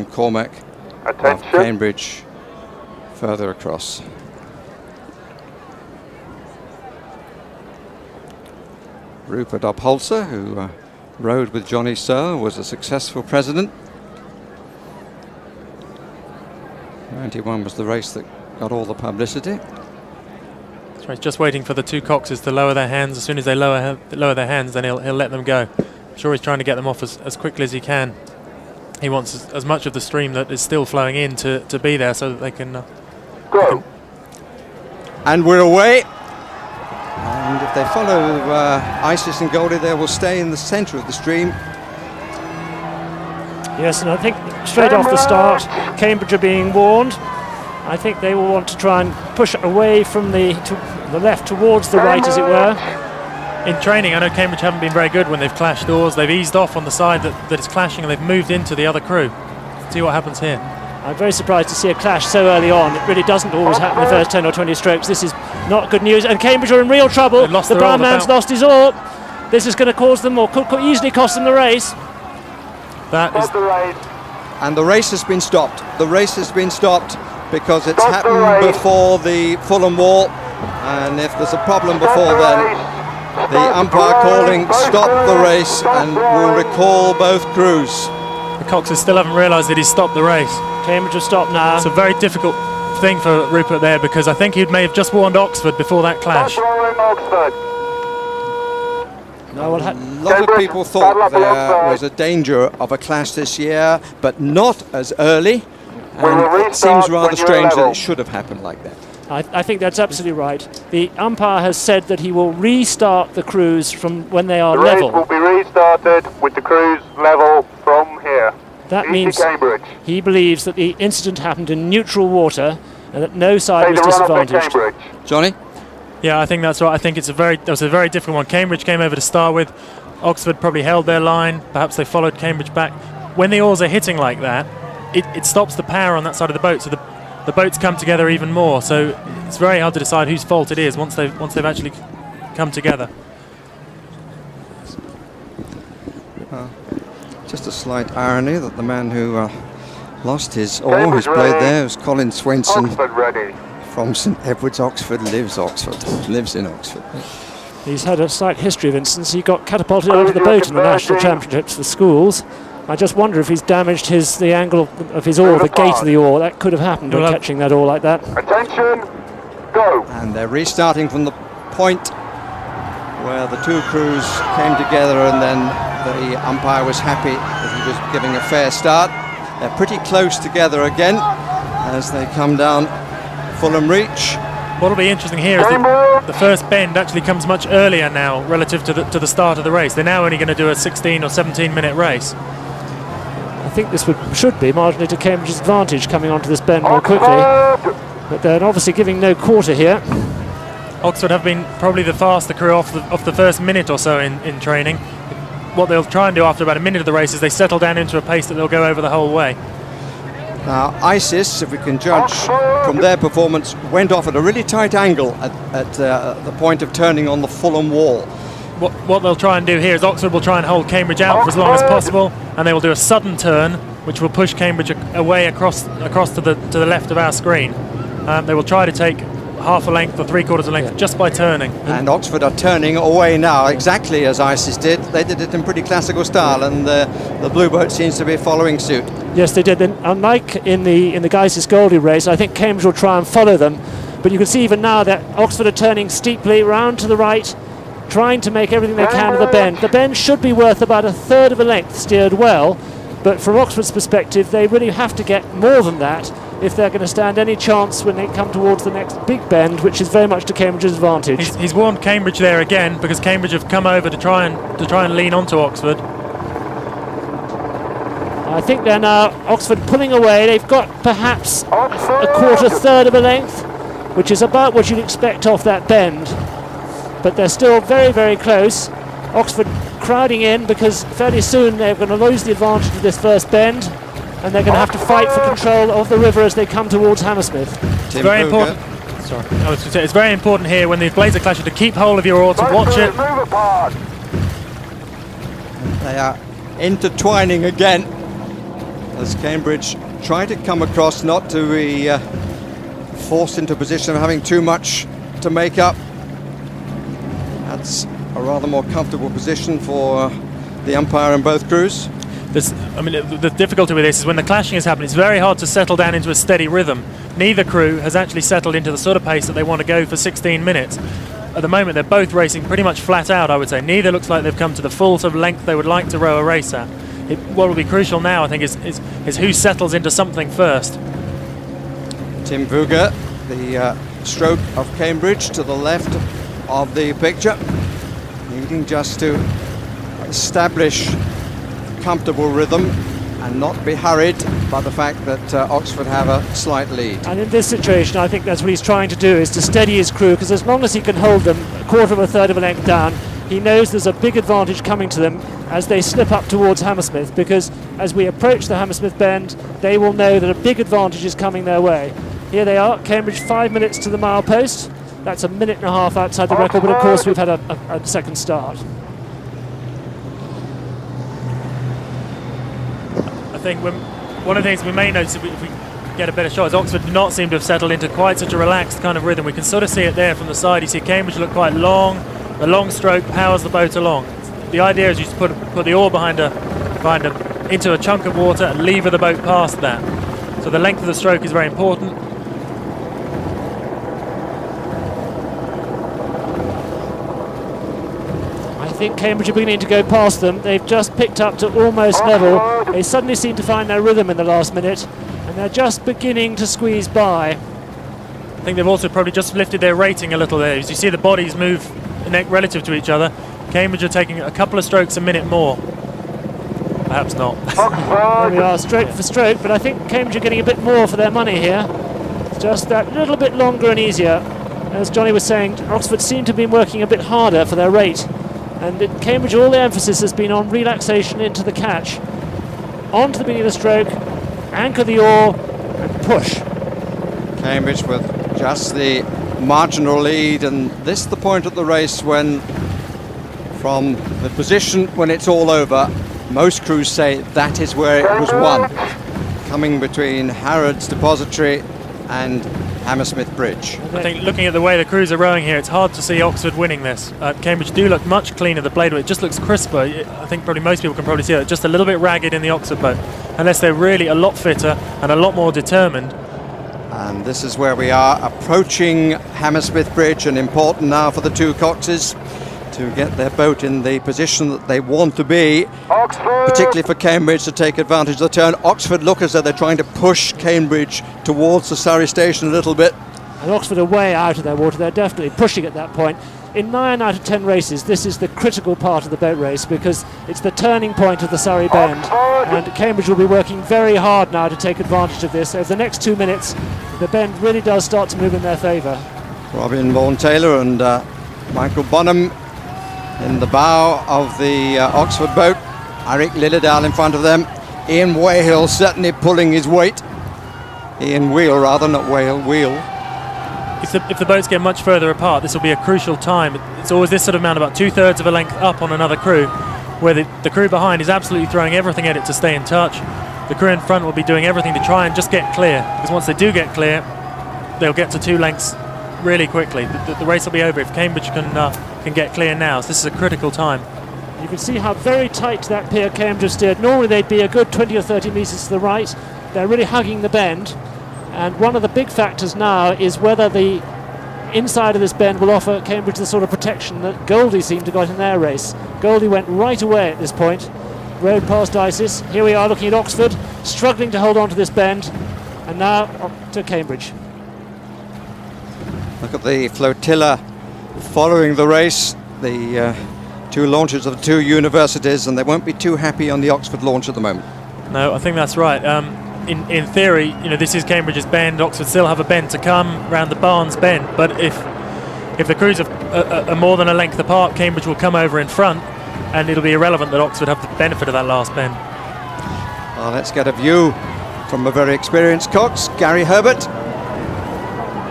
Cormac of Cambridge further across. Rupert Opholzer, who rode with Johnny Searle, was a successful president. 91 was the race that got all the publicity. So he's just waiting for the two Coxes to lower their hands. As soon as they lower their hands, then he'll let them go. I'm sure he's trying to get them off as quickly as he can. He wants as much of the stream that is still flowing in to be there so that they can... Go! And we're away. And if they follow Isis and Goldie, they will stay in the centre of the stream. Yes, and I think straight off the start, Cambridge are being warned. I think they will want to try and push away from the left towards the right, as it were. In training, I know Cambridge haven't been very good when they've clashed doors. They've eased off on the side that is clashing, and they've moved into the other crew. Let's see what happens here. I'm very surprised to see a clash so early on. It really doesn't always happen in the first 10 or 20 strokes. This is not good news, and Cambridge are in real trouble. The brown man's lost his oar. This is going to cause them, or could easily cost them, the race. That is the race. And the race has been stopped. The race has been stopped because it's happened before the Fulham Wall, and if there's a problem before then, the umpire calling stop the race and will recall both crews. The Coxes still haven't realised that he's stopped the race. Cambridge have stopped now. It's a very difficult thing for Rupert there, because I think he may have just warned Oxford before that clash. No, a lot of people thought there was a danger of a clash this year, but not as early. And it seems rather strange that it should have happened like that. I think that's absolutely right. The umpire has said that he will restart the crews from when they are level. The race will be restarted with the crews level from here. That means he believes that the incident happened in neutral water and that no side was disadvantaged. Johnny? Yeah, I think that's right. I think that was a very different one. Cambridge came over to start with. Oxford probably held their line. Perhaps they followed Cambridge back. When the oars are hitting like that, it stops the power on that side of the boat, so the boats come together even more. So it's very hard to decide whose fault it is once they've actually come together. Just a slight irony that the man who lost his oar, who's played there, was Colin Swenson from St Edward's, Oxford, lives in Oxford. He's had a slight history of instance. He got catapulted out of the boat in the national championships for schools. I just wonder if he's damaged the angle of his oar, the gate of the oar. That could have happened when catching that oar like that. Attention, go! And they're restarting from the point where the two crews came together, and then the umpire was happy that he was giving a fair start. They're pretty close together again as they come down Fulham Reach. What'll be interesting here is that the first bend actually comes much earlier now relative to the start of the race. They're now only going to do a 16 or 17 minute race. I think this should be marginally to Cambridge's advantage coming onto this bend more quickly, but they're obviously giving no quarter here. Oxford have been probably the faster crew off the first minute or so in training. What they'll try and do after about a minute of the race is they settle down into a pace that they'll go over the whole way. Now Isis, if we can judge from their performance, went off at a really tight angle at the point of turning on the Fulham Wall. What they'll try and do here is Oxford will try and hold Cambridge out for as long as possible, and they will do a sudden turn which will push Cambridge away across to the left of our screen. They will try to take half a length or three-quarters of a length just by turning. And Oxford are turning away now, exactly as Isis did. They did it in pretty classical style, and the blue boat seems to be following suit. Yes, they did. And unlike in the Isis Goldie race, I think Cambridge will try and follow them. But you can see even now that Oxford are turning steeply round to the right, trying to make everything they can of the bend. The bend should be worth about a third of a length steered well, but from Oxford's perspective, they really have to get more than that if they're going to stand any chance when they come towards the next big bend, which is very much to Cambridge's advantage. He's warned Cambridge there again, because Cambridge have come over to try and lean onto Oxford. I think they're now Oxford pulling away. They've got perhaps a third of a length, which is about what you'd expect off that bend. But they're still very, very close. Oxford crowding in, because fairly soon they're going to lose the advantage of this first bend, and they're going to have to fight for control of the river as they come towards Hammersmith. It's very important. Sorry, I was going to say, it's very important here when these blades are clashing to keep hold of your oar, to watch it. They are intertwining again. as Cambridge try to come across, not to be forced into a position of having too much to make up. That's a rather more comfortable position for the umpire and both crews. The difficulty with this is when the clashing has happened, it's very hard to settle down into a steady rhythm. Neither crew has actually settled into the sort of pace that they want to go for 16 minutes. At the moment, they're both racing pretty much flat out, I would say. Neither looks like they've come to the full sort of length they would like to row a race at. What will be crucial now, I think, is who settles into something first. Tim Vuga, the stroke of Cambridge to the left of the picture, needing just to establish comfortable rhythm and not be hurried by the fact that Oxford have a slight lead. And in this situation, I think that's what he's trying to do, is to steady his crew, because as long as he can hold them a quarter of a third of a length down, he knows there's a big advantage coming to them as they slip up towards Hammersmith, because as we approach the Hammersmith bend, they will know that a big advantage is coming their way. Here they are, Cambridge 5 minutes to the mile post. That's a minute and a half outside the record, but of course we've had a second start. I think one of the things we may notice if we get a better shot is Oxford do not seem to have settled into quite such a relaxed kind of rhythm. We can sort of see it there from the side. You see Cambridge look quite long. The long stroke powers the boat along. The idea is you just put the oar behind into a chunk of water and lever the boat past that. So the length of the stroke is very important. I think Cambridge are beginning to go past them. They've just picked up to almost level. They suddenly seem to find their rhythm in the last minute, and they're just beginning to squeeze by. I think they've also probably just lifted their rating a little there. As you see the bodies move relative to each other, Cambridge are taking a couple of strokes a minute more. Perhaps not. There we are, stroke for stroke, but I think Cambridge are getting a bit more for their money here. Just that little bit longer and easier. As Johnny was saying, Oxford seem to be working a bit harder for their rate. And in Cambridge, all the emphasis has been on relaxation into the catch. On to the beginning of the stroke, anchor the oar, and push. Cambridge with just the marginal lead, and this is the point of the race when, from the position when it's all over, most crews say that is where it was won. Coming between Harrods Depository and Hammersmith Bridge. I think looking at the way the crews are rowing here, it's hard to see Oxford winning this. Cambridge do look much cleaner, the blade, it just looks crisper. I think probably most people can probably see it, just a little bit ragged in the Oxford boat, unless they're really a lot fitter and a lot more determined. And this is where we are, approaching Hammersmith Bridge, and important now for the two Coxes to get their boat in the position that they want to be, particularly for Cambridge to take advantage of the turn. Oxford look as though they're trying to push Cambridge towards the Surrey station a little bit. And Oxford are way out of their water. They're definitely pushing at that point. In 9 out of 10 races, this is the critical part of the boat race, because it's the turning point of the Surrey bend, and Cambridge will be working very hard now to take advantage of this. Over the next 2 minutes, the bend really does start to move in their favour. Robin Vaughan-Taylor and Michael Bonham in the bow of the Oxford boat. Eric Lilledal in front of them. Ian Whale certainly pulling his weight. Ian Wheel rather, not Whale, Wheel. If the boats get much further apart, this will be a crucial time. It's always this sort of amount, about 2/3 of a length up on another crew, where the crew behind is absolutely throwing everything at it to stay in touch. The crew in front will be doing everything to try and just get clear, because once they do get clear, they'll get to 2 lengths really quickly. The race will be over if Cambridge can get clear now. So this is a critical time. You can see how very tight that pier Cambridge have steered. Normally they'd be a good 20 or 30 metres to the right. They're really hugging the bend. And one of the big factors now is whether the inside of this bend will offer Cambridge the sort of protection that Goldie seemed to got in their race. Goldie went right away at this point, rode past Isis. Here we are looking at Oxford, struggling to hold on to this bend, and now up to Cambridge. Look at the flotilla following the race, the two launches of the two universities, and they won't be too happy on the Oxford launch at the moment. No, I think that's right. In theory, this is Cambridge's bend. Oxford still have a bend to come round the Barnes bend, but if the crews are more than a length apart, Cambridge will come over in front, and it'll be irrelevant that Oxford have the benefit of that last bend. Well, let's get a view from a very experienced Cox, Gary Herbert.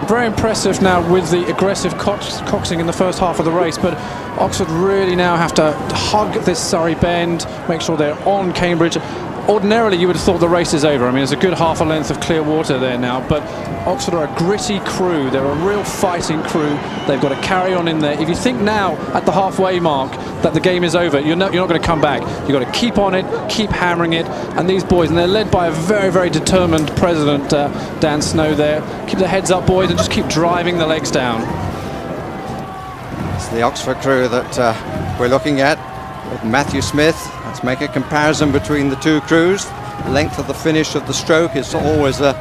Very impressive now with the aggressive coxing in the first half of the race, but Oxford really now have to hug this Surrey bend, make sure they're on Cambridge. ordinarily you would have thought the race is over. I mean, there's a good half a length of clear water there now, but Oxford are a gritty crew. They're a real fighting crew. They've got to carry on in there. If you think now at the halfway mark that the game is over, you're not going to come back. You've got to keep on it, keep hammering it. And these boys, and they're led by a very, very determined president, Dan Snow there. Keep their heads up, boys, and just keep driving the legs down. It's the Oxford crew that we're looking at with Matthew Smith. Let's make a comparison between the two crews. Length of the finish of the stroke is always a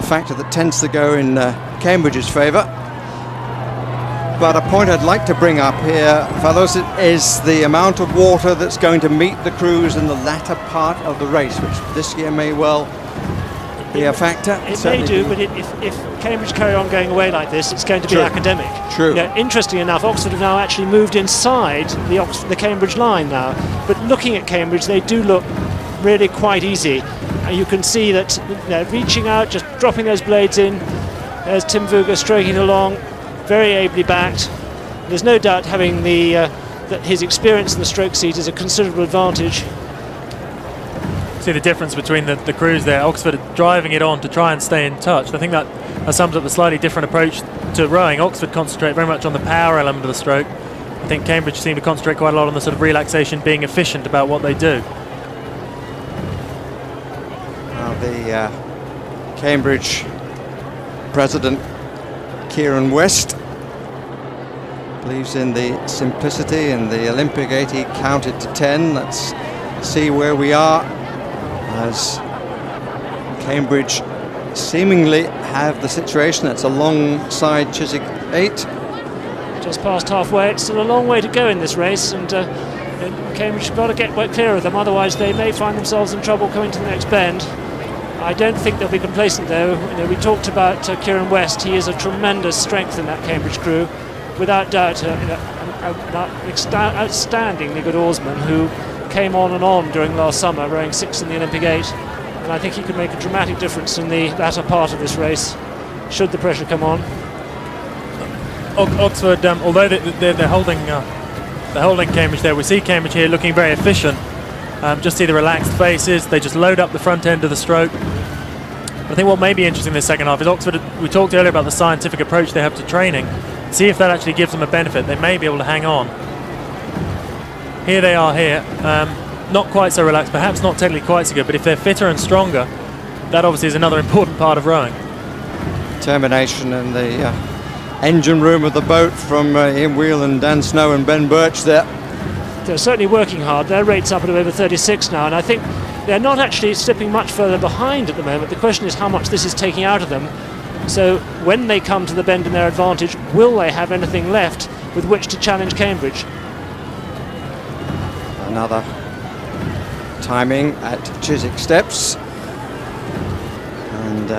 factor that tends to go in Cambridge's favour. But a point I'd like to bring up here, fellows, is the amount of water that's going to meet the crews in the latter part of the race, which this year may well be a factor. It may do, but if Cambridge carry on going away like this, it's going to be academic. True. You know, interestingly enough, Oxford have now actually moved inside the Cambridge line now. But looking at Cambridge, they do look really quite easy. You can see that they're reaching out, just dropping those blades in. There's Tim Vuga stroking along, very ably backed. There's no doubt having that his experience in the stroke seat is a considerable advantage. See the difference between the crews there. Oxford are driving it on to try and stay in touch. I think that sums up the slightly different approach to rowing. Oxford concentrate very much on the power element of the stroke. I think Cambridge seem to concentrate quite a lot on the sort of relaxation, being efficient about what they do. Now the Cambridge president, Kieran West, believes in the simplicity and the Olympic 80 counted to 10. Let's see where we are as Cambridge seemingly have the situation. It's alongside Chiswick 8. Just past halfway. It's still a long way to go in this race, and Cambridge have got to get clear of them, otherwise they may find themselves in trouble coming to the next bend. I don't think they'll be complacent though. You know, we talked about Kieran West. He is a tremendous strength in that Cambridge crew, without doubt. An outstandingly good oarsman who came on and on during last summer, rowing 6th in the Olympic 8, and I think he could make a dramatic difference in the latter part of this race, should the pressure come on. Oxford, although they're holding Cambridge there, we see Cambridge here looking very efficient. Just see the relaxed faces. They just load up the front end of the stroke. I think what may be interesting in this second half is Oxford. We talked earlier about the scientific approach they have to training. See if that actually gives them a benefit. They may be able to hang on. Here they are here, not quite so relaxed, perhaps not technically quite so good, but if they're fitter and stronger, that obviously is another important part of rowing. Determination in the engine room of the boat from Ian Wheel and Dan Snow and Ben Birch there. They're certainly working hard. Their rate's up at over 36 now, and I think they're not actually slipping much further behind at the moment. The question is how much this is taking out of them. So when they come to the bend in their advantage, will they have anything left with which to challenge Cambridge? Another timing at Chiswick Steps, and